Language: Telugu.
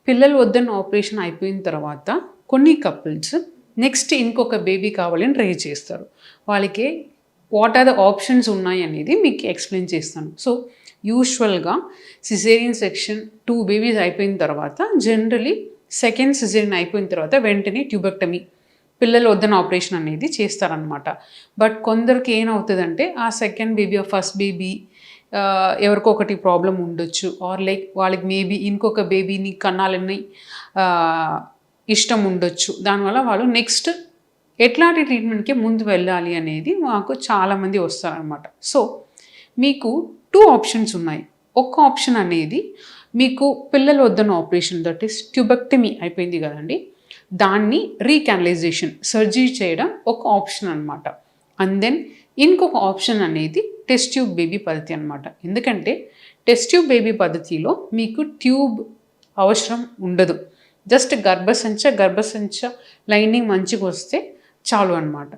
పిల్లలు వద్దన్న ఆపరేషన్ అయిపోయిన తర్వాత కొన్ని కపుల్స్ నెక్స్ట్ ఇంకొక బేబీ కావాలని ట్రై చేస్తారు. వాళ్ళకి వాట్ ఆర్ ద ఆప్షన్స్ ఉన్నాయి అనేది మీకు ఎక్స్ప్లెయిన్ చేస్తాను. సో యూజువల్గా సిజేరియన్ సెక్షన్ 2 బేబీస్ అయిపోయిన తర్వాత జనరలీ సెకండ్ సిజేరియన్ అయిపోయిన తర్వాత వెంటనే ట్యూబెక్టమీ పిల్లలు వద్దన్న ఆపరేషన్ అనేది చేస్తారనమాట. బట్ కొందరికి ఏమవుతుందంటే ఆ సెకండ్ బేబీ ఫస్ట్ బేబీ ఎవరికో ఒకటి ప్రాబ్లం ఉండొచ్చు, ఆర్ లైక్ వాళ్ళకి మేబీ ఇంకొక బేబీని కన్నాలని ఇష్టం ఉండొచ్చు. దానివల్ల వాళ్ళు నెక్స్ట్ ఎట్లాంటి ట్రీట్మెంట్కి ముందు వెళ్ళాలి అనేది మాకు చాలామంది వస్తారనమాట. సో మీకు 2 ఆప్షన్స్ ఉన్నాయి. ఒక ఆప్షన్ అనేది మీకు పిల్లలు వద్దన్న ఆపరేషన్, దట్ ఈస్ ట్యూబెక్టమీ అయిపోయింది కదండి, దాన్ని రీకానలైజేషన్ సర్జరీ చేయడం ఒక ఆప్షన్ అనమాట. అండ్ దెన్ ఇంకొక ఆప్షన్ అనేది టెస్ట్ ట్యూబ్ బేబీ పద్ధతి అనమాట. ఎందుకంటే టెస్ట్ ట్యూబ్ బేబీ పద్ధతిలో మీకు ట్యూబ్ అవసరం ఉండదు. జస్ట్ గర్భసంచ లైనింగ్ మంచిగా వస్తే చాలు అనమాట.